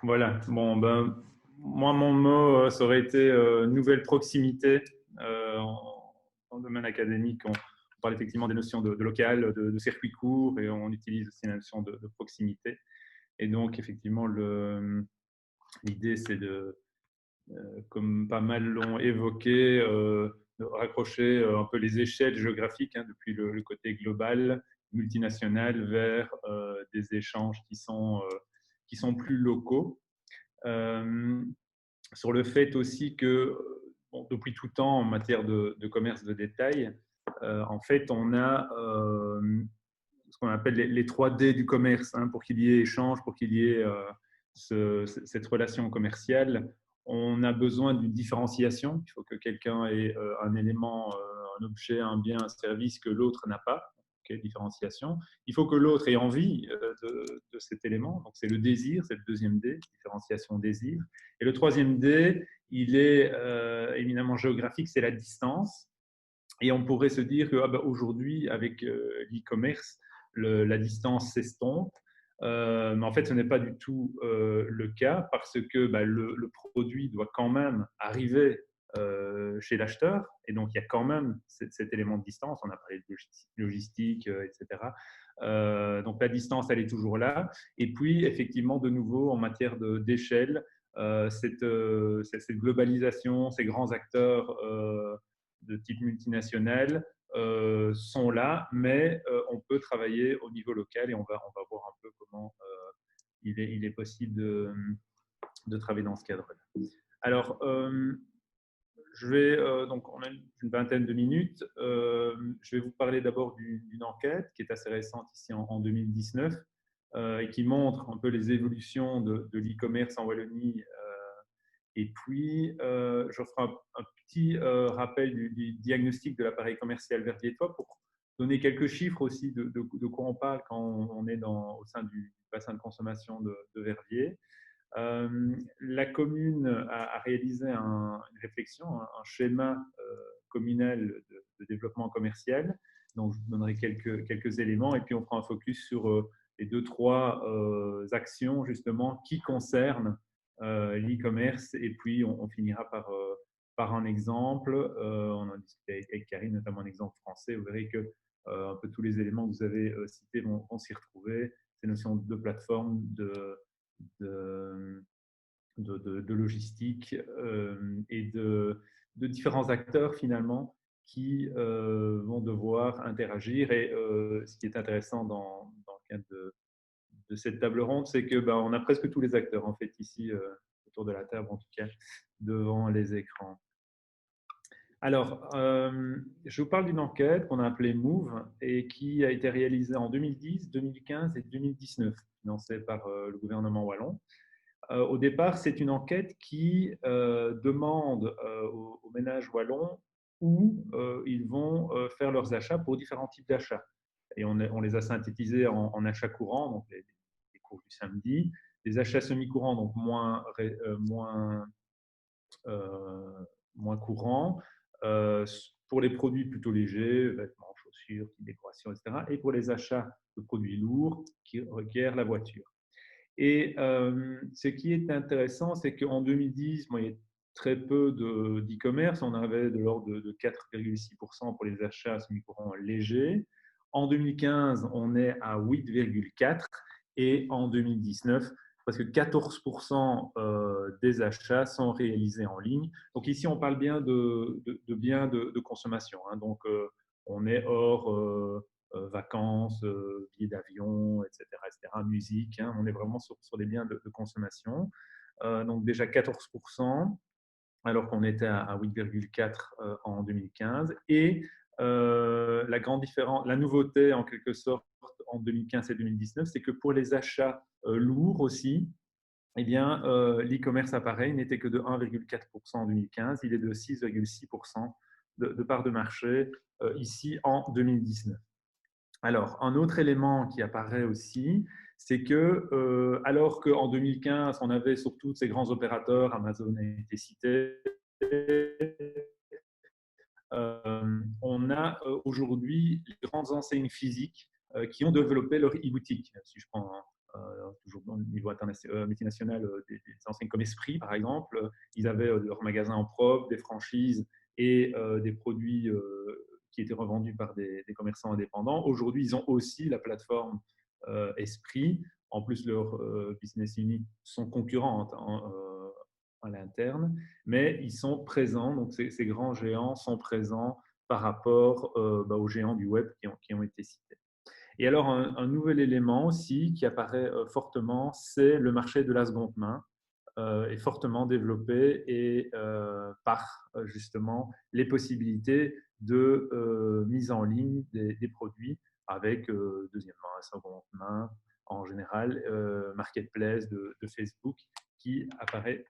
Voilà. Bon, ben, moi, mon mot, ça aurait été nouvelle proximité. Dans le domaine académique, on parle effectivement des notions de local, de circuit court, et on utilise aussi la notion de proximité. Et donc, effectivement, l'idée, c'est comme pas mal l'ont évoqué, de raccrocher un peu les échelles géographiques, hein, depuis le côté global, multinational, vers des échanges qui sont plus locaux. Euh, sur le fait aussi que, bon, depuis tout temps, en matière de commerce de détail, en fait, on a ce qu'on appelle les 3D du commerce, hein, pour qu'il y ait échange, pour qu'il y ait cette relation commerciale. On a besoin d'une différenciation. Il faut que quelqu'un ait un élément, un objet, un bien, un service que l'autre n'a pas. Okay, différenciation. Il faut que l'autre ait envie de cet élément. Donc, c'est le désir, c'est le deuxième D, différenciation, désir. Et le troisième D, il est éminemment géographique, c'est la distance. Et on pourrait se dire que aujourd'hui, avec l'e-commerce, la distance s'estompe. Mais en fait, ce n'est pas du tout le cas parce que le produit doit quand même arriver chez l'acheteur. Et donc, il y a quand même cet élément de distance. On a parlé de logistique, etc. Donc, la distance, elle est toujours là. Et puis, effectivement, de nouveau, en matière d'échelle, cette globalisation, ces grands acteurs de type multinational sont là, mais on peut travailler au niveau local et on va voir un peu comment il est possible de travailler dans ce cadre-là. Alors, donc on a une vingtaine de minutes. Je vais vous parler d'abord d'une enquête qui est assez récente ici en 2019 et qui montre un peu les évolutions de l'e-commerce en Wallonie. Et puis, je ferai un petit rappel du diagnostic de l'appareil commercial verviétois pour donner quelques chiffres aussi de quoi on parle quand on est au sein du bassin de consommation de Verviers. La commune a réalisé une réflexion, un schéma communal de développement commercial. Donc, je vous donnerai quelques éléments et puis on fera un focus sur les deux, trois actions justement qui concernent l'e-commerce et puis on finira par un exemple. On en discutait avec Karine, notamment un exemple français. Vous verrez que un peu tous les éléments que vous avez cités vont s'y retrouver. Ces notions de plateforme, de, de logistique et de différents acteurs finalement qui vont devoir interagir. Et ce qui est intéressant dans le cadre de cette table ronde, c'est que on a presque tous les acteurs en fait ici autour de la table, en tout cas devant les écrans. Alors, je vous parle d'une enquête qu'on a appelée MOVE et qui a été réalisée en 2010, 2015 et 2019, financée par le gouvernement wallon. Au départ, c'est une enquête qui demande aux ménages wallons où ils vont faire leurs achats pour différents types d'achats. Et on les a synthétisés en achats courants, donc les cours du samedi, des achats semi-courants, donc moins courants, pour les produits plutôt légers, vêtements, chaussures, décorations, etc. Et pour les achats de produits lourds qui requièrent la voiture. Et ce qui est intéressant, c'est qu'en 2010, il y a très peu d'e-commerce. On avait de l'ordre de 4,6% pour les achats semi-courants légers. En 2015, on est à 8,4%. Et en 2019, presque 14% des achats sont réalisés en ligne. Donc ici, on parle bien de biens de consommation. Hein. Donc, on est hors vacances, billets d'avion, etc., musique. Hein, on est vraiment sur des biens de consommation. Donc déjà 14%, alors qu'on était à 8,4 en 2015. Et la grande différence, la nouveauté en quelque sorte en 2015 et 2019, c'est que pour les achats lourds aussi, eh bien, l'e-commerce appareil n'était que de 1,4% en 2015, il est de 6,6% de part de marché ici en 2019. Alors, un autre élément qui apparaît aussi, c'est que, alors qu'en 2015, on avait surtout ces grands opérateurs, Amazon a été cité, on a aujourd'hui les grandes enseignes physiques qui ont développé leur e-boutique. Si je prends toujours niveau multinational, des enseignes comme Esprit, par exemple. Ils avaient leurs magasins en propre, des franchises et des produits qui étaient revendus par des commerçants indépendants. Aujourd'hui, ils ont aussi la plateforme Esprit. En plus, leurs business units sont concurrentes à l'interne, mais ils sont présents, donc ces grands géants sont présents par rapport aux géants du web qui ont été cités. Et alors, un nouvel élément aussi qui apparaît fortement, c'est le marché de la seconde main, est fortement développé et par justement les possibilités de mise en ligne des produits avec deuxième main, seconde main, en général, marketplace de Facebook qui apparaît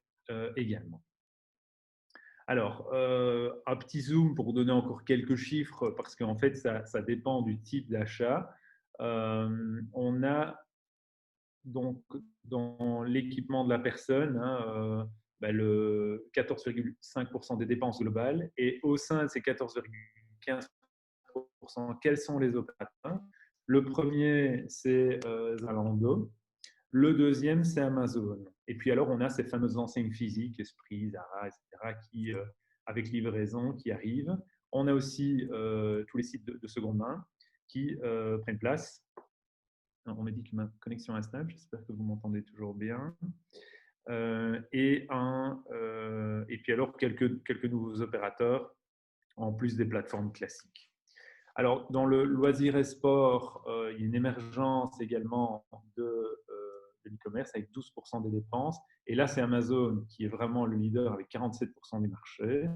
également. Alors, un petit zoom pour donner encore quelques chiffres, parce qu'en fait, ça dépend du type d'achat. On a donc dans l'équipement de la personne le 14,5% des dépenses globales, et au sein de ces 14,15%, quels sont les opérateurs? Le premier, c'est Zalando. Le deuxième, c'est Amazon. Et puis alors, on a ces fameuses enseignes physiques, Esprit, Zara, etc., qui, avec livraison, qui arrivent. On a aussi tous les sites de seconde main qui prennent place. Alors, on me dit que ma connexion est stable, j'espère que vous m'entendez toujours bien. Et puis alors, quelques nouveaux opérateurs, en plus des plateformes classiques. Alors, dans le loisir et sport, il y a une émergence également de l'e-commerce avec 12% des dépenses. Et là, c'est Amazon qui est vraiment le leader avec 47% du marché.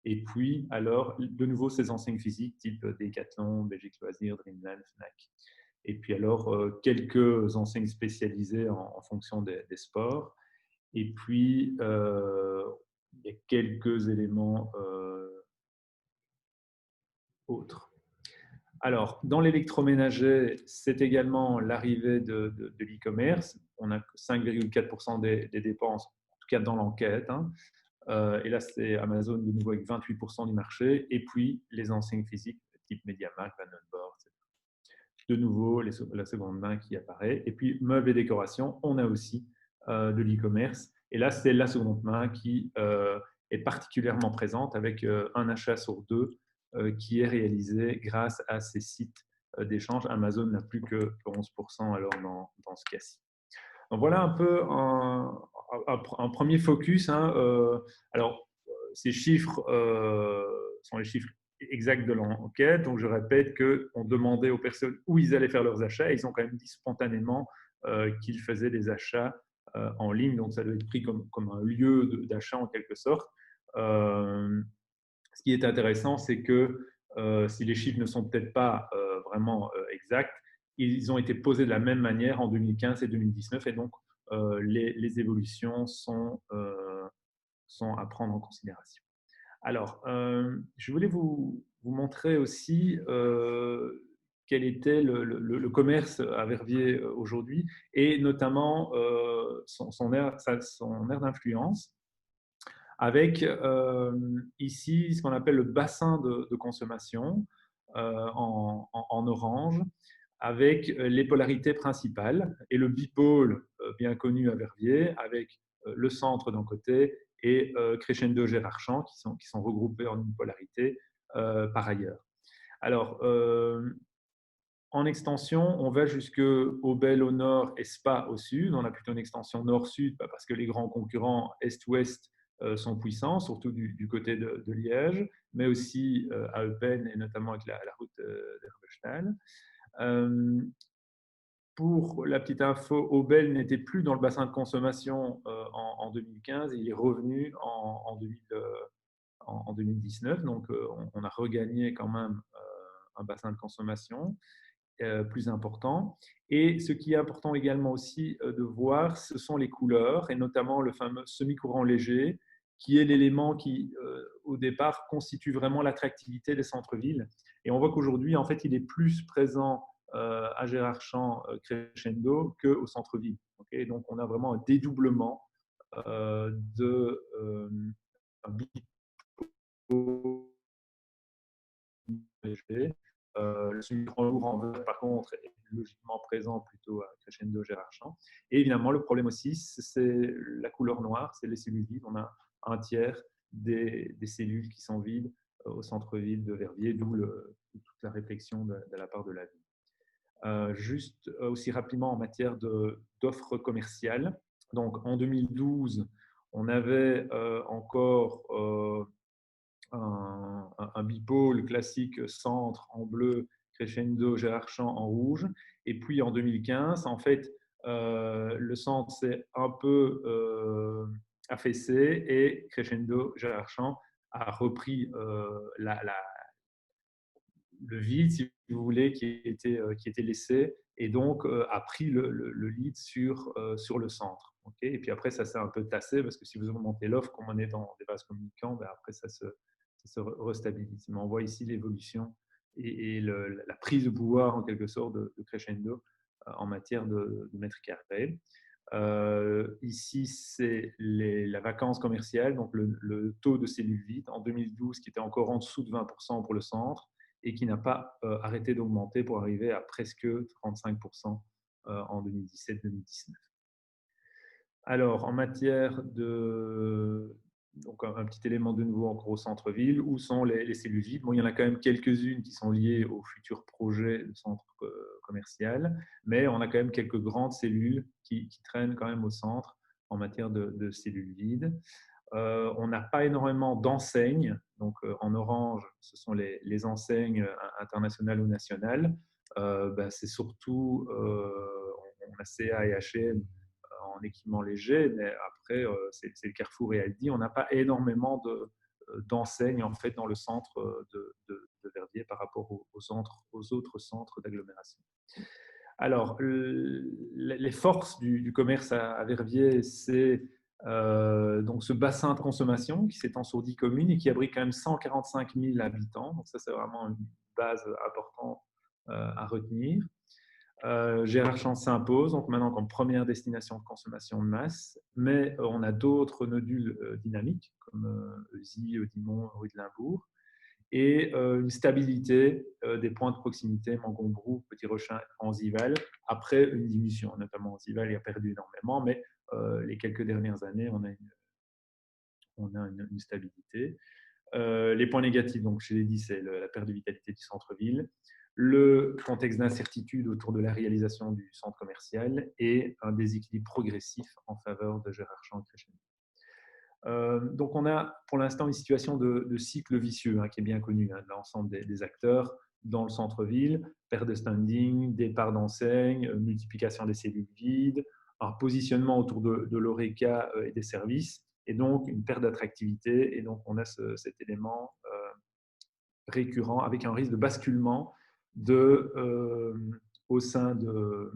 Et puis, alors, de nouveau, ces enseignes physiques type Decathlon, Belgique Loisirs, Dreamland, Fnac. Et puis alors, quelques enseignes spécialisées en fonction des sports. Et puis, il y a quelques éléments autres. Alors, dans l'électroménager, c'est également l'arrivée de l'e-commerce. On a 5,4% des dépenses, en tout cas dans l'enquête. Et là, c'est Amazon de nouveau avec 28% du marché. Et puis, les enseignes physiques, type MediaMarkt, Vandenborg, etc. De nouveau, la seconde main qui apparaît. Et puis, meubles et décorations, on a aussi de l'e-commerce. Et là, c'est la seconde main qui est particulièrement présente avec un achat sur deux qui est réalisé grâce à ces sites d'échange. Amazon n'a plus que 11% alors dans ce cas-ci. Donc voilà un peu un premier focus. Alors, ces chiffres sont les chiffres exacts de l'enquête. Donc je répète qu'on demandait aux personnes où ils allaient faire leurs achats. Et ils ont quand même dit spontanément qu'ils faisaient des achats en ligne. Donc ça doit être pris comme un lieu d'achat en quelque sorte. Ce qui est intéressant, c'est que si les chiffres ne sont peut-être pas vraiment exacts, ils ont été posés de la même manière en 2015 et 2019, et donc les évolutions sont à prendre en considération. Alors, je voulais vous montrer aussi quel était le commerce à Verviers aujourd'hui, et notamment son aire d'influence, avec ici ce qu'on appelle le bassin de consommation en orange, avec les polarités principales et le bipôle bien connu à Verviers, avec le centre d'un côté et Crescendo Gérardchamps qui sont regroupés en une polarité par ailleurs. Alors, en extension, on va jusque Aubel au nord et Spa au sud. On a plutôt une extension nord-sud parce que les grands concurrents est-ouest sont puissants, surtout du côté de Liège, mais aussi à Eupen et notamment avec la route d'Herbestal. Pour la petite info, Aubel n'était plus dans le bassin de consommation en 2015, il est revenu en 2019, donc on a regagné quand même un bassin de consommation plus important. Et ce qui est important également aussi de voir, ce sont les couleurs, et notamment le fameux semi-courant léger, qui est l'élément qui, au départ, constitue vraiment l'attractivité des centres-villes. Et on voit qu'aujourd'hui, en fait, il est plus présent à Gérardchamps, Crescendo, qu'au centre-ville. Okay, donc, on a vraiment un dédoublement de un léger. Le semi-grand lourd en vert, par contre, est logiquement présent plutôt à Crescendo Gérardchamps. Et évidemment, le problème aussi, c'est la couleur noire, c'est les cellules vides. On a un tiers des cellules qui sont vides au centre-ville de Verviers, d'où toute la réflexion de la part de la ville. Juste aussi rapidement en matière d'offres commerciales. Donc en 2012, on avait encore un bipôle classique centre en bleu, Crescendo Gérardchamps en rouge. Et puis en 2015, en fait, le centre s'est un peu affaissé et Crescendo Gérardchamps a repris le vide, si vous voulez, qui était laissé et donc a pris le lead sur le centre. Okay, et puis après, ça s'est un peu tassé parce que si vous augmentez l'offre, comme on est dans des vases communicants, ben après, ça se restabilise. Mais on voit ici l'évolution et la prise de pouvoir, en quelque sorte, de Crescendo en matière de mètres carrés. Ici, c'est la vacance commerciale, donc le taux de cellules vides en 2012 qui était encore en dessous de 20% pour le centre et qui n'a pas arrêté d'augmenter pour arriver à presque 35% en 2017-2019. Alors, en matière de... Donc, un petit élément de nouveau encore au centre-ville, où sont les cellules vides? Bon, il y en a quand même quelques-unes qui sont liées au futur projet de centre commercial, mais on a quand même quelques grandes cellules qui traînent quand même au centre en matière de cellules vides. On n'a pas énormément d'enseignes. Donc, en orange, ce sont les enseignes internationales ou nationales. C'est surtout, on a CA et H&M en équipement léger, mais après, c'est le Carrefour et Aldi. On n'a pas énormément d'enseignes en fait, dans le centre de Verviers par rapport aux autres centres d'agglomération. Alors, les forces du commerce à Verviers, c'est donc ce bassin de consommation qui s'étend sur 10 communes et qui abrite quand même 145 000 habitants. Donc ça, c'est vraiment une base importante à retenir. Gérardchamps s'impose, donc maintenant comme première destination de consommation de masse, mais on a d'autres nodules dynamiques comme Eusy, Dimont, Rue de Limbourg, et une stabilité des points de proximité, Mangonbrou, Petit Rochin, Anzival, après une diminution. Notamment Anzival, il a perdu énormément, mais les quelques dernières années, on a une stabilité. Les points négatifs, donc je l'ai dit, c'est la perte de vitalité du centre-ville, le contexte d'incertitude autour de la réalisation du centre commercial et un déséquilibre progressif en faveur de Gérardchamps et Crescendo. Donc on a pour l'instant une situation de cycle vicieux qui est bien connu de l'ensemble des acteurs dans le centre-ville, perte de standing, départ d'enseigne, multiplication des cellules vides, un positionnement autour de l'ORECA et des services, et donc une perte d'attractivité. Et donc on a cet élément récurrent avec un risque de basculement au sein de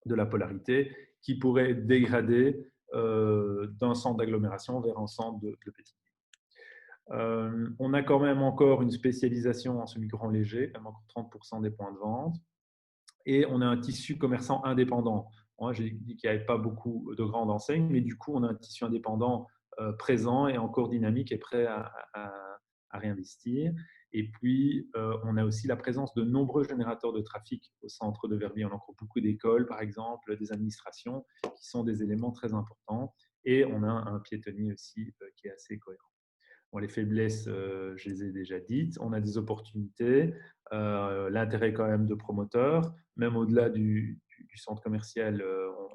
la polarité qui pourrait dégrader d'un centre d'agglomération vers un centre de petite ville. On a quand même encore une spécialisation en semi-grand léger, même encore 30% des points de vente, et on a un tissu commerçant indépendant. Moi, j'ai dit qu'il n'y avait pas beaucoup de grandes enseignes, mais du coup, on a un tissu indépendant présent et encore dynamique et prêt à réinvestir. Et puis, on a aussi la présence de nombreux générateurs de trafic au centre de Verviers. On a encore beaucoup d'écoles, par exemple, des administrations, qui sont des éléments très importants. Et on a un piétonnier aussi qui est assez cohérent. Bon, les faiblesses, je les ai déjà dites. On a des opportunités, l'intérêt quand même de promoteurs, même au-delà du centre commercial,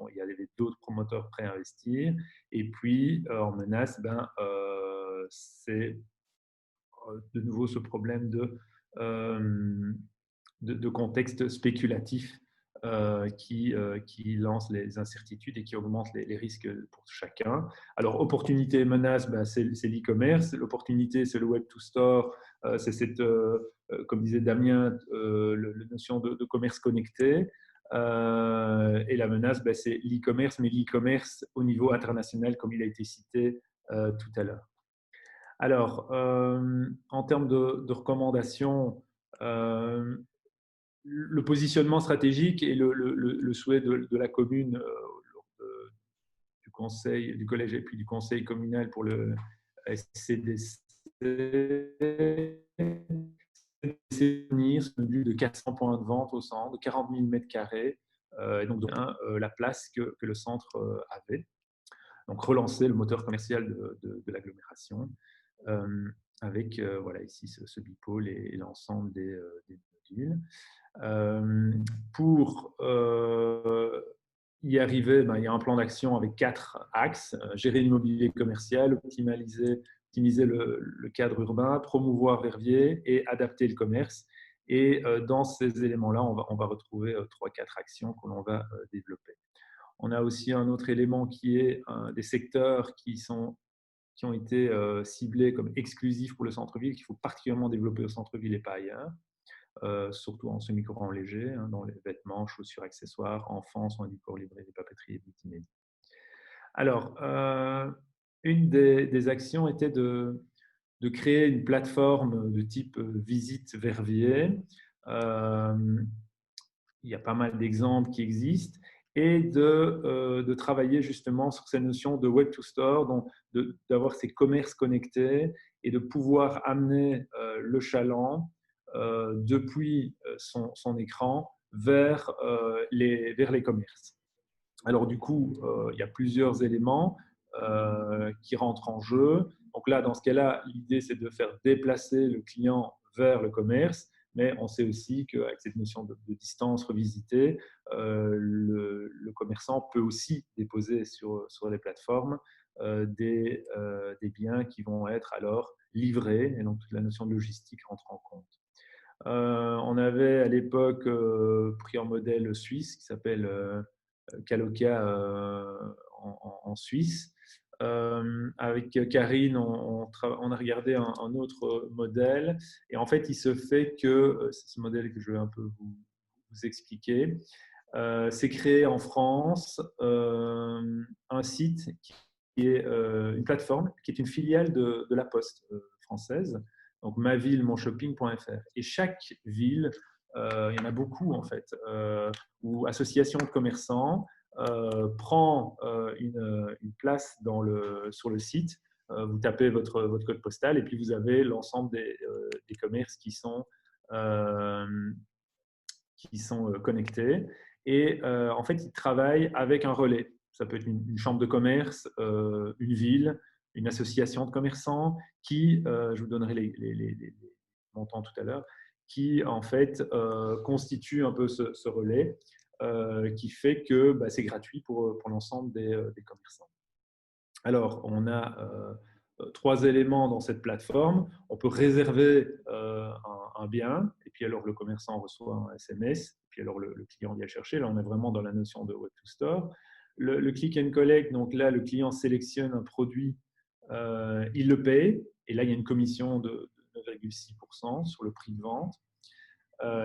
il y avait d'autres promoteurs prêts à investir. Et puis, en menace, c'est de nouveau ce problème de contexte spéculatif qui lance les incertitudes et qui augmente les risques pour chacun. Alors, opportunité et menace, c'est l'e-commerce. L'opportunité, c'est le Web to Store. C'est cette, comme disait Damien, la notion de commerce connecté. Et la menace, c'est l'e-commerce, mais l'e-commerce au niveau international, comme il a été cité tout à l'heure. Alors, en termes de recommandations, le positionnement stratégique et le souhait de la commune du conseil, du collège et puis du conseil communal pour le SCDC, décennies ce but de 400 points de vente au centre, de 40 000 mètres carrés, et donc la place que le centre avait. Donc relancer le moteur commercial de l'agglomération avec voilà, ici ce bipôle et l'ensemble des modules. Pour y arriver, il y a un plan d'action avec 4 axes. Gérer l'immobilier commercial, optimiser le cadre urbain, promouvoir Verviers et adapter le commerce. Et dans ces éléments-là, on va retrouver 3-4 actions que l'on va développer. On a aussi un autre élément qui est des secteurs qui ont été ciblés comme exclusifs pour le centre-ville, qu'il faut particulièrement développer au centre-ville et pas ailleurs. Surtout en semi-courant léger, dans les vêtements, chaussures, accessoires, enfants, soins du corps, librairie, papeterie et multimédia. Alors, une des actions était de créer une plateforme de type visite Verviers. Il y a pas mal d'exemples qui existent et de travailler justement sur cette notion de web to store, donc d'avoir ces commerces connectés et de pouvoir amener le chaland depuis son écran vers les commerces. Alors du coup, il y a plusieurs éléments qui rentrent en jeu. Donc là, dans ce cas-là, l'idée, c'est de faire déplacer le client vers le commerce, mais on sait aussi qu'avec cette notion de distance revisitée, le commerçant peut aussi déposer sur les plateformes des biens qui vont être alors livrés, et donc toute la notion de logistique rentre en compte. On avait à l'époque pris un modèle suisse qui s'appelle Caloca en Suisse. Avec Karine, on a regardé un autre modèle et en fait, il se fait que, c'est ce modèle que je vais un peu vous expliquer, c'est créé en France un site qui est une plateforme, qui est une filiale de la Poste française, donc maville-monshopping.fr. Et chaque ville, il y en a beaucoup en fait, ou association de commerçants, prend une place sur le site. Vous tapez votre code postal et puis vous avez l'ensemble des commerces qui sont connectés. Et en fait, ils travaillent avec un relais. Ça peut être une chambre de commerce, une ville, une association de commerçants qui, je vous donnerai les montants tout à l'heure, qui en fait constitue un peu ce relais qui fait que c'est gratuit pour l'ensemble des commerçants. Alors, on a 3 éléments dans cette plateforme. On peut réserver un bien, et puis alors le commerçant reçoit un SMS, et puis alors le client vient chercher. Là, on est vraiment dans la notion de web to store. Le click and collect, donc là, le client sélectionne un produit, il le paye, et là, il y a une commission de 9,6% sur le prix de vente.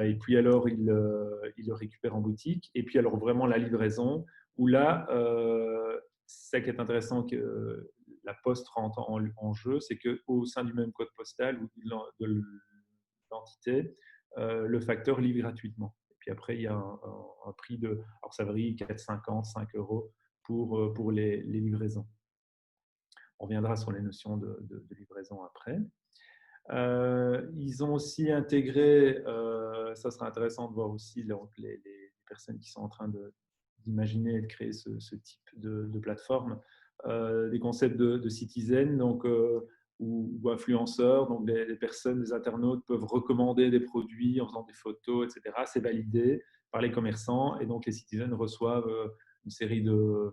Et puis alors, il le récupère en boutique. Et puis alors, vraiment la livraison, où là, ça qui est intéressant que la Poste rentre en jeu, c'est qu'au sein du même code postal ou de l'entité, le facteur livre gratuitement. Et puis après, il y a un prix alors ça varie, 4,50, 5 euros pour les livraisons. On reviendra sur les notions de livraison après. Ils ont aussi intégré, ça sera intéressant de voir aussi les personnes qui sont en train d'imaginer et de créer ce type de plateforme, des concepts de citizen, donc, ou influenceurs. Donc, les personnes, les internautes peuvent recommander des produits en faisant des photos, etc. C'est validé par les commerçants et donc les citizens reçoivent une série de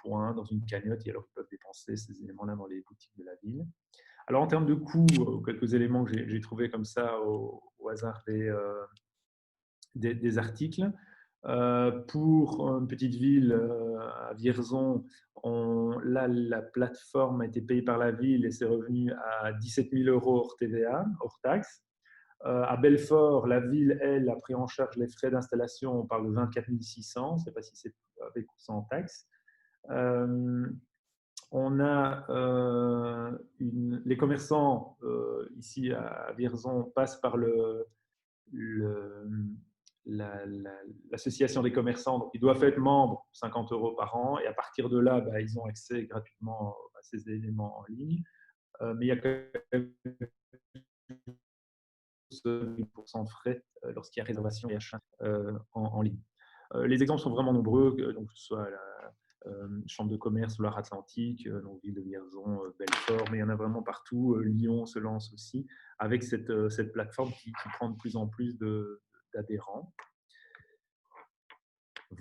points dans une cagnotte et alors ils peuvent dépenser ces éléments-là dans les boutiques de la ville. Alors, en termes de coûts, quelques éléments que j'ai trouvés comme ça au hasard des articles. Pour une petite ville à Vierzon, là, la plateforme a été payée par la ville et c'est revenu à 17 000 € hors TVA, hors taxe. À Belfort, la ville, elle, a pris en charge les frais d'installation. On parle de 24 600. Je ne sais pas si c'est avec ou sans taxe. On a les commerçants ici à Vierzon passent par l'association des commerçants. Donc, ils doivent être membres, 50 € par an, et à partir de là, ils ont accès gratuitement à ces éléments en ligne. Mais il y a quand même propose 8% de frais lorsqu'il y a réservation et achat en ligne. Les exemples sont vraiment nombreux, donc que ce soit la Chambre de commerce Loire-Atlantique, donc ville de Vierzon, Belfort, mais il y en a vraiment partout. Lyon se lance aussi avec cette plateforme qui prend de plus en plus d'adhérents.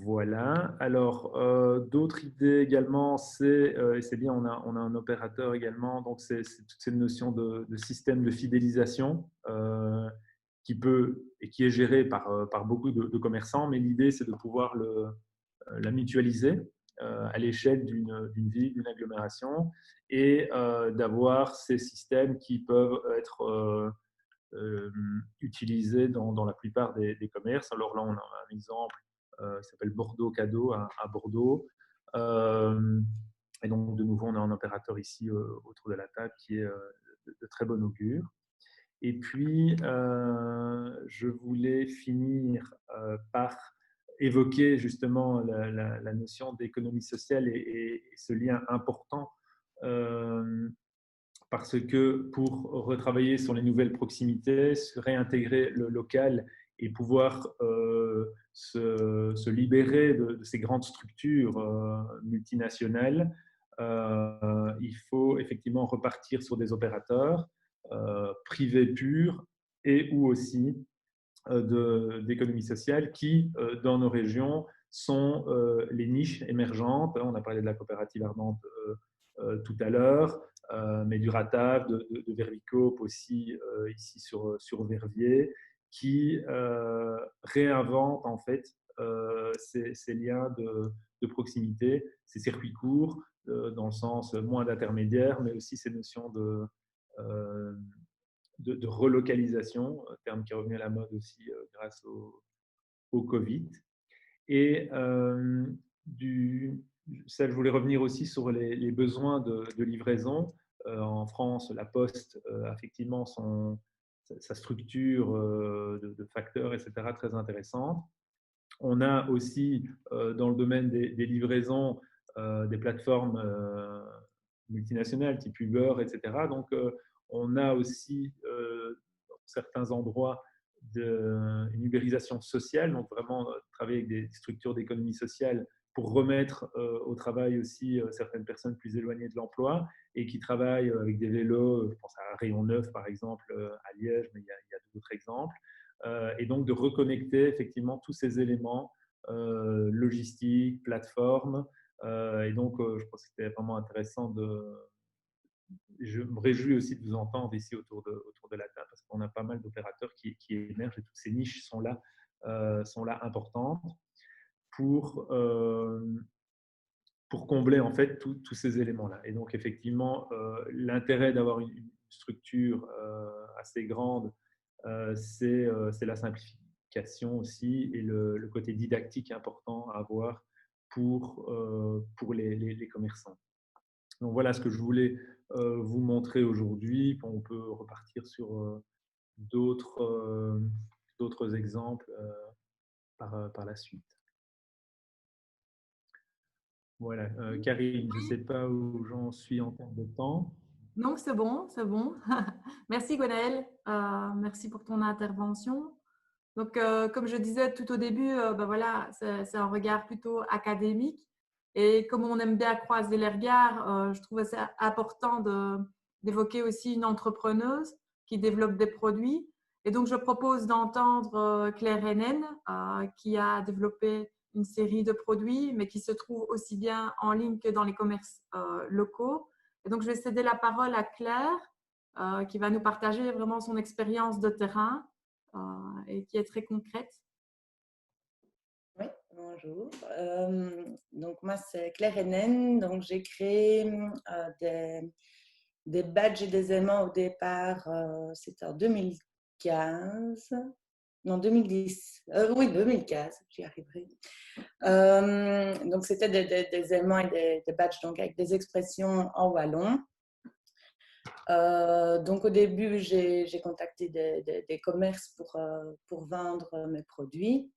Voilà. Alors, d'autres idées également, et c'est bien, on a un opérateur également, donc c'est toute cette notion de système de fidélisation qui peut et qui est géré par beaucoup de commerçants, mais l'idée, c'est de pouvoir la mutualiser à l'échelle d'une ville, d'une agglomération, et d'avoir ces systèmes qui peuvent être utilisés dans la plupart des commerces. Alors là, on a un exemple qui s'appelle Bordeaux Cadeau à Bordeaux. Et donc, de nouveau, on a un opérateur ici autour de la table qui est de très bon augure. Et puis, je voulais finir par évoquer justement la notion d'économie sociale et ce lien important parce que pour retravailler sur les nouvelles proximités, réintégrer le local et pouvoir se libérer de ces grandes structures multinationales, il faut effectivement repartir sur des opérateurs privés purs et ou aussi d'économie sociale qui, dans nos régions, sont les niches émergentes. On a parlé de la coopérative Ardente tout à l'heure, mais du Ratav, de Vervicope aussi, ici sur Verviers, qui réinventent en fait ces liens de proximité, ces circuits courts, dans le sens moins d'intermédiaires, mais aussi ces notions de relocalisation, terme qui est revenu à la mode aussi grâce au Covid. Et ça, je voulais revenir aussi sur les besoins de livraison. En France, la Poste a effectivement sa structure de facteurs, etc., très intéressante. On a aussi, dans le domaine des livraisons, des plateformes multinationales type Uber, etc. Donc, on a aussi, dans certains endroits, une ubérisation sociale, donc vraiment travailler avec des structures d'économie sociale pour remettre au travail aussi certaines personnes plus éloignées de l'emploi et qui travaillent avec des vélos, je pense à Rayon Neuf par exemple à Liège, mais il y a d'autres exemples, et donc de reconnecter effectivement tous ces éléments logistique, plateforme, et donc je pense que c'était vraiment intéressant je me réjouis aussi de vous entendre ici autour de la table parce qu'on a pas mal d'opérateurs qui émergent et toutes ces niches sont là importantes pour combler en fait tous ces éléments-là. Et donc effectivement, l'intérêt d'avoir une structure assez grande, c'est la simplification aussi et le côté didactique important à avoir pour les commerçants. Donc voilà ce que je voulais vous montrer aujourd'hui. On peut repartir sur d'autres exemples par la suite. Voilà. Karine, je ne sais pas où j'en suis en termes de temps. Non, c'est bon, c'est bon. Merci Gwenaëlle, merci pour ton intervention. Donc, comme je disais tout au début, ben voilà, c'est un regard plutôt académique. Et comme on aime bien croiser les regards, je trouvais ça important d'évoquer aussi une entrepreneuse qui développe des produits. Et donc, je propose d'entendre Claire Hennen, qui a développé une série de produits, mais qui se trouve aussi bien en ligne que dans les commerces locaux. Et donc, je vais céder la parole à Claire, qui va nous partager vraiment son expérience de terrain et qui est très concrète. Oui, bonjour. Donc, moi, c'est Claire Hennen. Donc, j'ai créé des badges et des aimants au départ, c'était en 2015. Non, 2010. Oui, 2015, j'y arriverai. Donc, c'était des aimants et des badges donc, avec des expressions en wallon. Donc, au début, j'ai contacté des commerces pour vendre mes produits.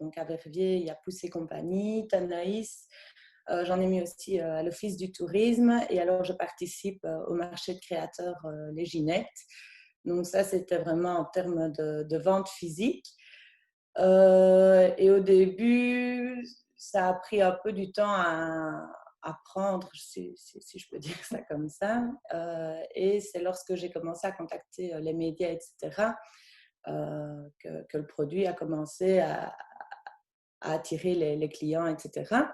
Donc, à Verviers, il y a Poussé Compagnie, Tanaïs. J'en ai mis aussi à l'Office du tourisme. Et alors, je participe au marché de créateurs Les Ginettes. Donc ça, c'était vraiment en termes de vente physique. Et au début, ça a pris un peu du temps à prendre, si je peux dire ça comme ça. Et c'est lorsque j'ai commencé à contacter les médias, etc., que le produit a commencé à attirer les clients, etc.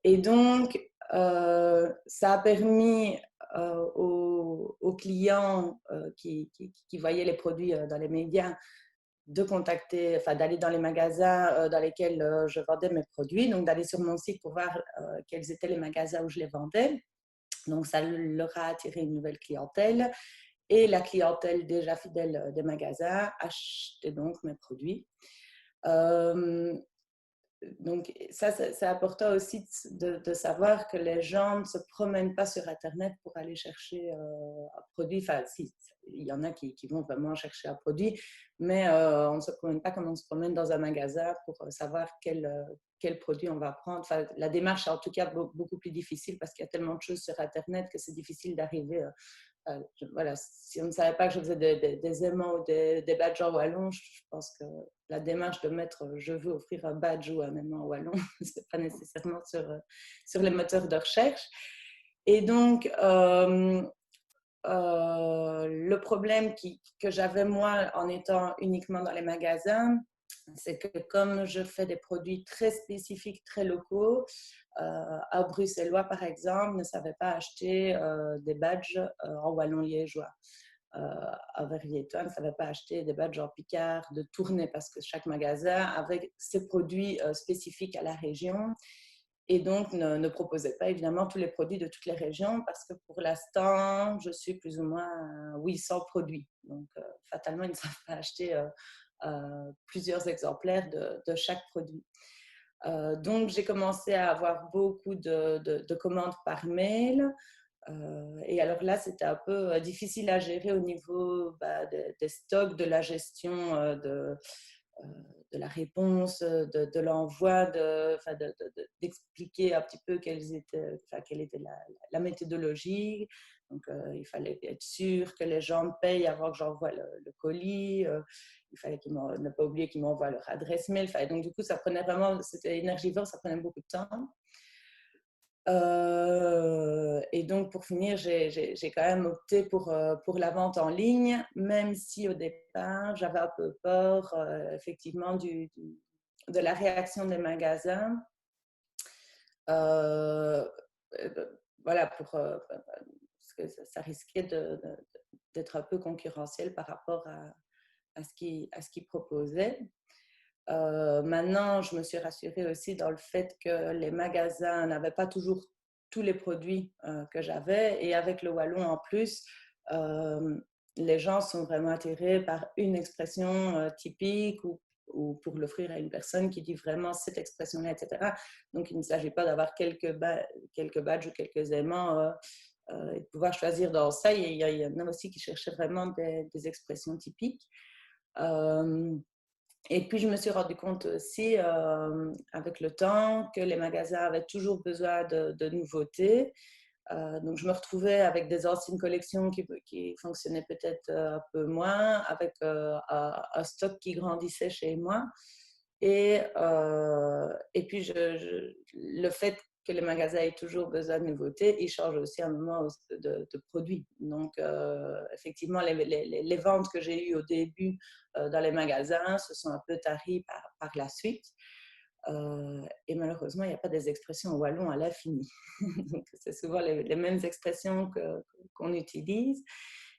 Et donc, ça a permis aux clients qui voyaient les produits dans les médias de contacter, enfin d'aller dans les magasins dans lesquels je vendais mes produits, donc d'aller sur mon site pour voir quels étaient les magasins où je les vendais. Donc ça leur a attiré une nouvelle clientèle et la clientèle déjà fidèle des magasins achetait donc mes produits. Donc ça, c'est important aussi de savoir que les gens ne se promènent pas sur Internet pour aller chercher un produit. Enfin, si, il y en a qui vont vraiment chercher un produit, mais on ne se promène pas comme on se promène dans un magasin pour savoir quel produit on va prendre. Enfin, la démarche est en tout cas beaucoup plus difficile parce qu'il y a tellement de choses sur Internet que c'est difficile d'arriver. Voilà, si on ne savait pas que je faisais des aimants ou des badges en wallon, je pense que la démarche de mettre je veux offrir un badge ou un aimant en wallon, ce n'est pas nécessairement sur les moteurs de recherche. Et donc, le problème que j'avais moi en étant uniquement dans les magasins, c'est que comme je fais des produits très spécifiques, très locaux, un Bruxellois, par exemple, ne savait pas acheter des badges en wallon liégeois. Un Verviétois ne savait pas acheter des badges en picard de Tournai parce que chaque magasin avait ses produits spécifiques à la région et donc ne proposait pas évidemment tous les produits de toutes les régions parce que pour l'instant, je suis plus ou moins 800 produits. Donc, fatalement, ils ne savent pas acheter plusieurs exemplaires de chaque produit. Donc, j'ai commencé à avoir beaucoup de commandes par mail. Et alors là, c'était un peu difficile à gérer au niveau des stocks, de la gestion de la réponse, de l'envoi, d'expliquer un petit peu quelle était la méthodologie. Donc, il fallait être sûr que les gens payent avant que j'envoie le colis. Il fallait ne pas oublier qu'ils m'envoient leur adresse mail. Donc, du coup, ça prenait vraiment, c'était énergivore, ça prenait beaucoup de temps. Et donc, pour finir, j'ai quand même opté pour la vente en ligne, même si au départ, j'avais un peu peur, effectivement, de la réaction des magasins. Voilà, parce que ça risquait d'être un peu concurrentiel par rapport à ce qu'ils proposaient. Maintenant, je me suis rassurée aussi dans le fait que les magasins n'avaient pas toujours tous les produits que j'avais. Et avec le wallon en plus, les gens sont vraiment attirés par une expression typique ou pour l'offrir à une personne qui dit vraiment cette expression-là, etc. Donc, il ne s'agit pas d'avoir quelques badges ou quelques aimants et de pouvoir choisir dans ça. Il y en a aussi qui cherchaient vraiment des expressions typiques. Et puis, je me suis rendu compte aussi, avec le temps, que les magasins avaient toujours besoin de nouveautés. Donc, je me retrouvais avec des anciennes collections qui fonctionnaient peut-être un peu moins, avec un stock qui grandissait chez moi. Et puis, le fait que les magasins aient toujours besoin de nouveautés, ils changent aussi un moment de produits. Donc, effectivement, les ventes que j'ai eues au début dans les magasins se sont un peu taries par la suite. Et malheureusement, il n'y a pas des expressions au wallon à l'infini. Donc, c'est souvent les mêmes expressions qu'on utilise.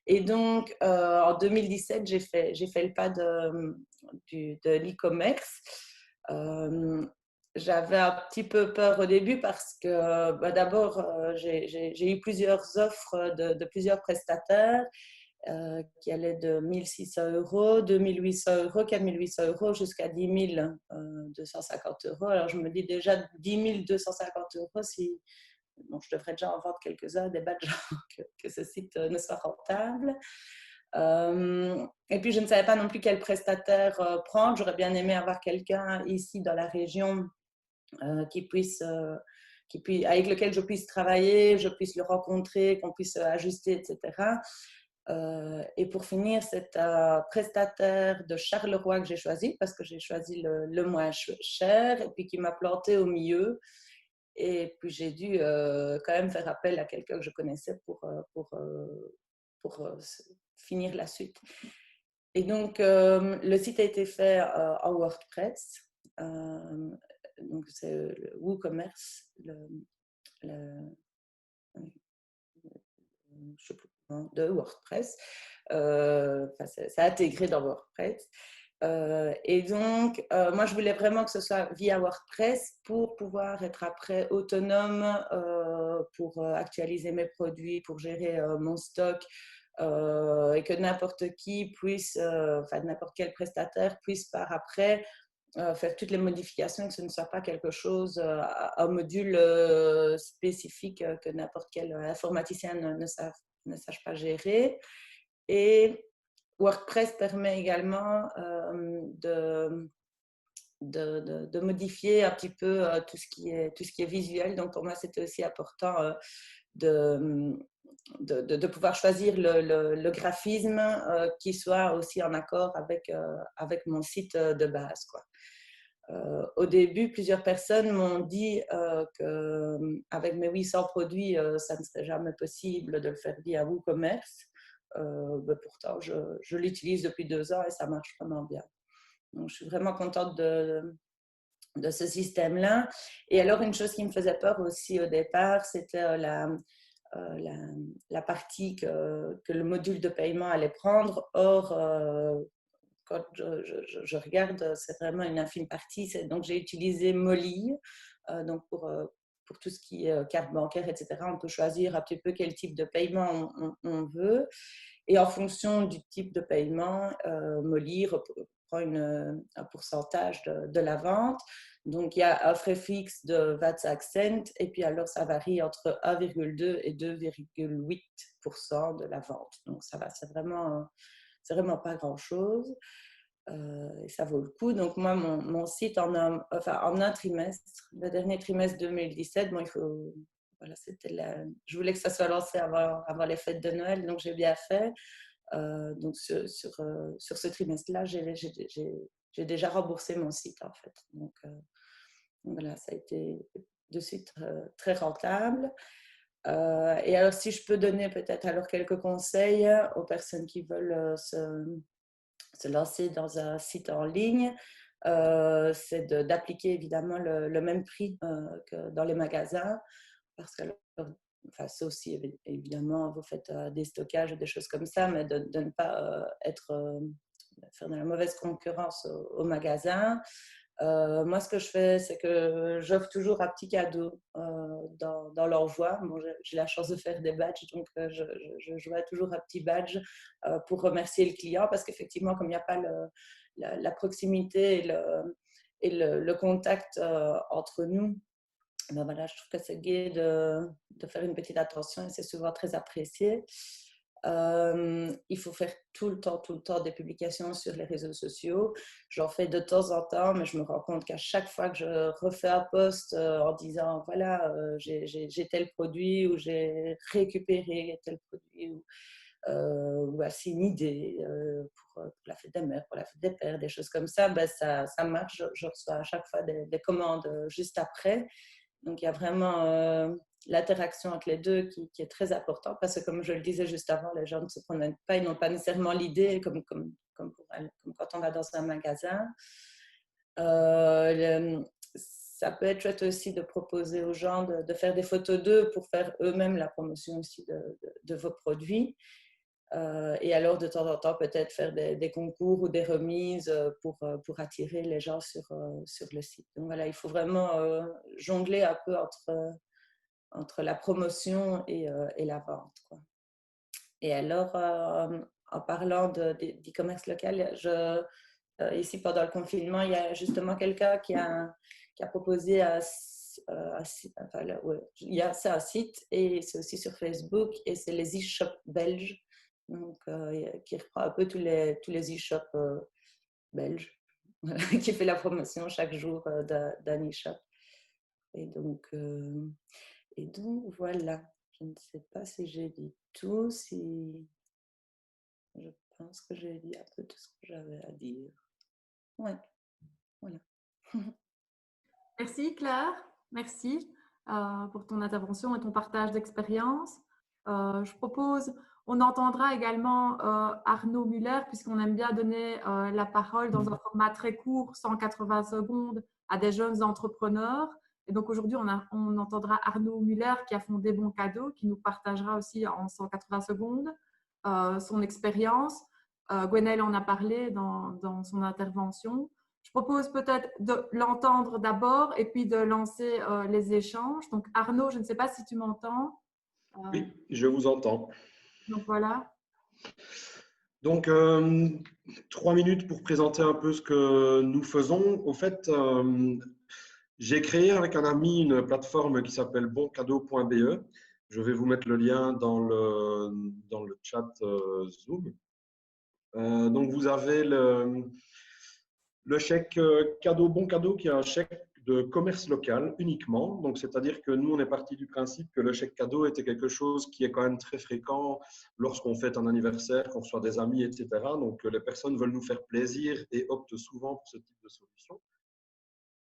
Et donc, en 2017, j'ai fait le pas de l'e-commerce. J'avais un petit peu peur au début parce que d'abord, j'ai eu plusieurs offres de plusieurs prestataires qui allaient de 1 600 €, 2 800 €, 4 800 € jusqu'à 10 250 €. Alors, je me dis déjà 10 250 €, si bon, je devrais déjà en vendre quelques-uns, des badges que ce site ne soit rentable. Et puis, je ne savais pas non plus quel prestataire prendre. J'aurais bien aimé avoir quelqu'un ici dans la région avec lequel je puisse travailler, je puisse le rencontrer, qu'on puisse ajuster, etc. Et pour finir, c'est un prestataire de Charleroi que j'ai choisi parce que j'ai choisi le moins cher et puis qui m'a planté au milieu. Et puis j'ai dû quand même faire appel à quelqu'un que je connaissais pour finir la suite. Et donc, le site a été fait en WordPress. Donc, c'est le WooCommerce, je sais plus, de WordPress. C'est intégré dans WordPress. Et donc, moi, je voulais vraiment que ce soit via WordPress pour pouvoir être après autonome, pour actualiser mes produits, pour gérer mon stock, et que n'importe qui puisse, enfin n'importe quel prestataire puisse par après faire toutes les modifications, que ce ne soit pas quelque chose, un module spécifique que n'importe quel informaticien ne sache pas gérer. Et WordPress permet également de modifier un petit peu tout ce qui est visuel. Donc pour moi, c'était aussi important de pouvoir choisir le graphisme qui soit aussi en accord avec mon site de base, quoi. Au début, plusieurs personnes m'ont dit qu'avec mes 800 produits, ça ne serait jamais possible de le faire via WooCommerce. Pourtant, je l'utilise depuis 2 ans et ça marche vraiment bien. Donc, je suis vraiment contente de ce système-là. Et alors, une chose qui me faisait peur aussi au départ, c'était la partie que le module de paiement allait prendre. Or, quand je regarde, c'est vraiment une infime partie. Donc, j'ai utilisé Molly. Donc, pour tout ce qui est carte bancaire, etc., on peut choisir un petit peu quel type de paiement on veut. Et en fonction du type de paiement, Molly prend un pourcentage de la vente. Donc, il y a un frais fixe de 25 cents et puis alors, ça varie entre 1,2 et 2,8% de la vente. Donc, ça va, c'est vraiment pas grand-chose. Et ça vaut le coup. Donc, moi, mon site, en un trimestre, le dernier trimestre 2017, bon, voilà, je voulais que ça soit lancé avant les fêtes de Noël, donc j'ai bien fait. Donc, sur ce trimestre-là, j'ai déjà remboursé mon site, en fait. Donc, voilà, ça a été de suite très rentable. Et alors, si je peux donner peut-être alors quelques conseils aux personnes qui veulent se lancer dans un site en ligne, c'est d'appliquer évidemment le même prix que dans les magasins, parce que enfin, ça aussi, évidemment, vous faites des stockages, des choses comme ça, mais de ne pas faire de la mauvaise concurrence au magasin. Moi, ce que je fais, c'est que j'offre toujours un petit cadeau dans l'envoi. Bon, j'ai la chance de faire des badges, donc je vois toujours un petit badge pour remercier le client, parce qu'effectivement, comme il n'y a pas la proximité et le contact entre nous, ben voilà, je trouve que c'est gai de faire une petite attention et c'est souvent très apprécié. Il faut faire tout le temps des publications sur les réseaux sociaux. J'en fais de temps en temps, mais je me rends compte qu'à chaque fois que je refais un post en disant voilà, j'ai tel produit ou j'ai récupéré tel produit ou voici une idée pour la fête des mères, pour la fête des pères, des choses comme ça, ben ça marche. Je reçois à chaque fois des commandes juste après. Donc, il y a vraiment l'interaction entre les deux qui est très importante parce que, comme je le disais juste avant, les gens ne se promènent pas, ils n'ont pas nécessairement l'idée comme quand on va dans un magasin. Ça peut être chouette aussi de proposer aux gens de faire des photos d'eux pour faire eux-mêmes la promotion aussi de vos produits. Et alors, de temps en temps, peut-être faire des concours ou des remises pour attirer les gens sur le site. Donc voilà, il faut vraiment jongler un peu entre la promotion et la vente, quoi. Et alors, en parlant d'e-commerce local, ici, pendant le confinement, il y a justement quelqu'un qui a proposé c'est un site et c'est aussi sur Facebook et c'est les e-shops belges. Donc, qui reprend un peu tous les e-shops belges, qui fait la promotion chaque jour d'un e-shop. Et donc, voilà, je ne sais pas si j'ai dit tout, si je pense que j'ai dit un peu tout ce que j'avais à dire. Ouais, voilà. Merci Claire, merci pour ton intervention et ton partage d'expérience. Je propose, on entendra également Arnaud Muller, puisqu'on aime bien donner la parole dans un format très court, 180 secondes, à des jeunes entrepreneurs. Et donc aujourd'hui, on entendra Arnaud Muller qui a fondé Bon Cadeau, qui nous partagera aussi en 180 secondes son expérience. Gwenaëlle en a parlé dans son intervention. Je propose peut-être de l'entendre d'abord et puis de lancer les échanges. Donc Arnaud, je ne sais pas si tu m'entends. Oui, je vous entends. Donc voilà. Donc, 3 minutes pour présenter un peu ce que nous faisons. Au fait, j'ai créé avec un ami une plateforme qui s'appelle boncadeau.be. Je vais vous mettre le lien dans le chat Zoom. Donc, vous avez le chèque cadeau Bon Cadeau qui est un chèque de commerce local uniquement. Donc, c'est-à-dire que nous, on est parti du principe que le chèque cadeau était quelque chose qui est quand même très fréquent lorsqu'on fête un anniversaire, qu'on reçoit des amis, etc. Donc, les personnes veulent nous faire plaisir et optent souvent pour ce type de solution.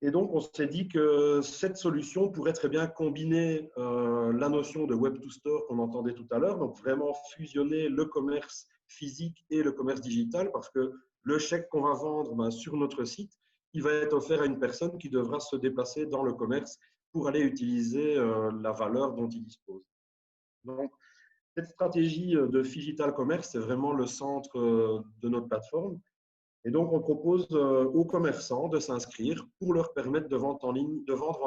Et donc, on s'est dit que cette solution pourrait très bien combiner la notion de Web to Store qu'on entendait tout à l'heure, donc vraiment fusionner le commerce physique et le commerce digital, parce que le chèque qu'on va vendre sur notre site, il va être offert à une personne qui devra se déplacer dans le commerce pour aller utiliser la valeur dont il dispose. Donc, cette stratégie de Phygital Commerce, c'est vraiment le centre de notre plateforme. Et donc, on propose aux commerçants de s'inscrire pour leur permettre de vendre en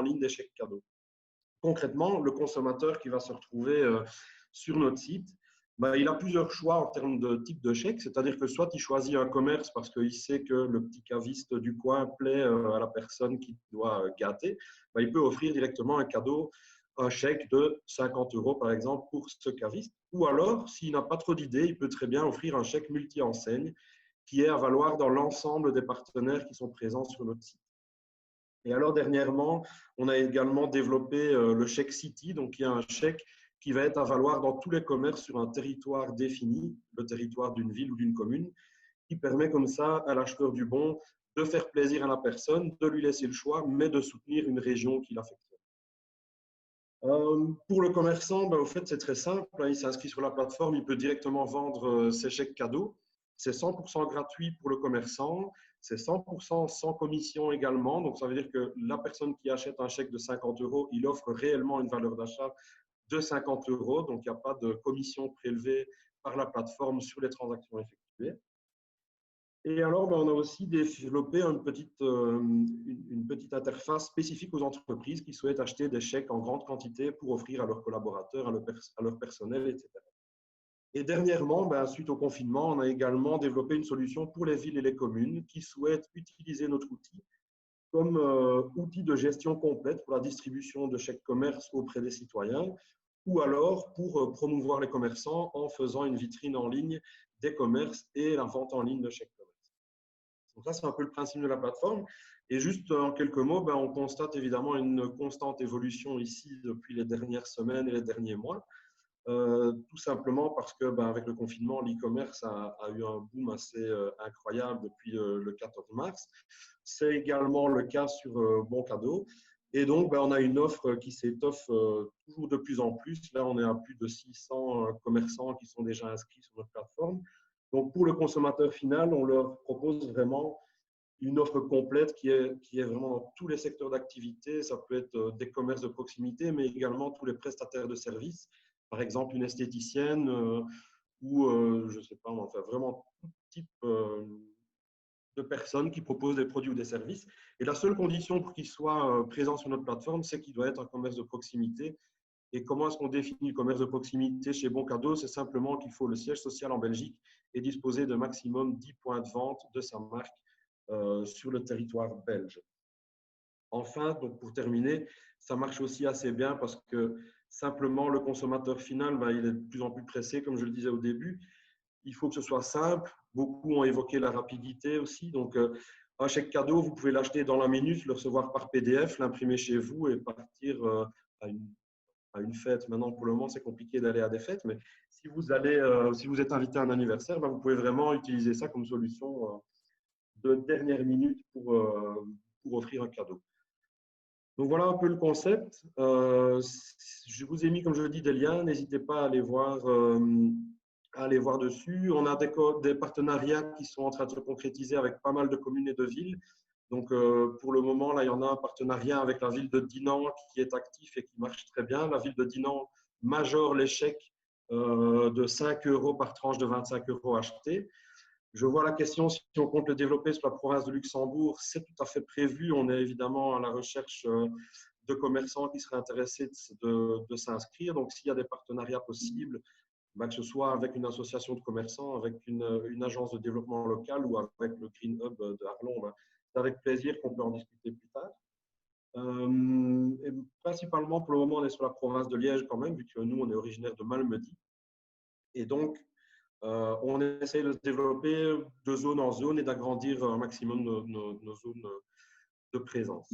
ligne des chèques cadeaux. Concrètement, le consommateur qui va se retrouver sur notre site, il a plusieurs choix en termes de type de chèque, c'est-à-dire que soit il choisit un commerce parce qu'il sait que le petit caviste du coin plaît à la personne qui doit gâter, il peut offrir directement un cadeau, un chèque de 50 € par exemple pour ce caviste. Ou alors, s'il n'a pas trop d'idées, il peut très bien offrir un chèque multi-enseigne qui est à valoir dans l'ensemble des partenaires qui sont présents sur notre site. Et alors, dernièrement, on a également développé le chèque City, donc il y a un chèque qui va être à valoir dans tous les commerces sur un territoire défini, le territoire d'une ville ou d'une commune, qui permet comme ça à l'acheteur du bon de faire plaisir à la personne, de lui laisser le choix, mais de soutenir une région qui l'affectionne. Pour le commerçant, au fait, c'est très simple. Il s'inscrit sur la plateforme, il peut directement vendre ses chèques cadeaux. C'est 100% gratuit pour le commerçant, c'est 100% sans commission également. Donc, ça veut dire que la personne qui achète un chèque de 50 €, il offre réellement une valeur d'achat de 50 €. Donc, il n'y a pas de commission prélevée par la plateforme sur les transactions effectuées. Et alors, on a aussi développé une petite interface spécifique aux entreprises qui souhaitent acheter des chèques en grande quantité pour offrir à leurs collaborateurs, à leur personnel, etc. Et dernièrement, suite au confinement, on a également développé une solution pour les villes et les communes qui souhaitent utiliser notre outil comme outil de gestion complète pour la distribution de chèques commerce auprès des citoyens ou alors pour promouvoir les commerçants en faisant une vitrine en ligne des commerces et la vente en ligne de chèques commerce. Donc ça, c'est un peu le principe de la plateforme. Et juste en quelques mots, on constate évidemment une constante évolution ici depuis les dernières semaines et les derniers mois. Tout simplement parce que avec le confinement, l'e-commerce a eu un boom assez incroyable depuis le 14 mars. C'est également le cas sur Bon Cadeau. Et donc, on a une offre qui s'étoffe toujours de plus en plus. Là, on est à plus de 600 commerçants qui sont déjà inscrits sur notre plateforme. Donc, pour le consommateur final, on leur propose vraiment une offre complète qui est vraiment dans tous les secteurs d'activité. Ça peut être des commerces de proximité, mais également tous les prestataires de services. Par exemple, une esthéticienne ou, je ne sais pas, enfin, vraiment tout type de personnes qui proposent des produits ou des services. Et la seule condition pour qu'ils soient présents sur notre plateforme, c'est qu'il doit être un commerce de proximité. Et comment est-ce qu'on définit le commerce de proximité chez Bon Cadeau? C'est simplement qu'il faut le siège social en Belgique et disposer de maximum 10 points de vente de sa marque sur le territoire belge. Enfin, donc pour terminer, ça marche aussi assez bien parce que simplement le consommateur final, il est de plus en plus pressé, comme je le disais au début. Il faut que ce soit simple. Beaucoup ont évoqué la rapidité aussi. Donc, un chèque cadeau, vous pouvez l'acheter dans la minute, le recevoir par PDF, l'imprimer chez vous et partir à à une fête. Maintenant, pour le moment, c'est compliqué d'aller à des fêtes, mais si vous êtes invité à un anniversaire, vous pouvez vraiment utiliser ça comme solution de dernière minute pour offrir un cadeau. Donc voilà un peu le concept. Je vous ai mis, comme je le dis, des liens. N'hésitez pas à aller voir dessus. On a des partenariats qui sont en train de se concrétiser avec pas mal de communes et de villes. Donc pour le moment, là, il y en a un partenariat avec la ville de Dinan qui est actif et qui marche très bien. La ville de Dinan majore les chèques de 5 € par tranche de 25 € achetés. Je vois la question si on compte le développer sur la province de Luxembourg. C'est tout à fait prévu. On est évidemment à la recherche de commerçants qui seraient intéressés de s'inscrire. Donc, s'il y a des partenariats possibles, que ce soit avec une association de commerçants, avec une agence de développement local ou avec le Green Hub de Arlon, c'est avec plaisir qu'on peut en discuter plus tard. Et principalement, pour le moment, on est sur la province de Liège quand même, vu que nous, on est originaire de Malmedy. Et donc, on essaye de se développer de zone en zone et d'agrandir un maximum nos zones de présence.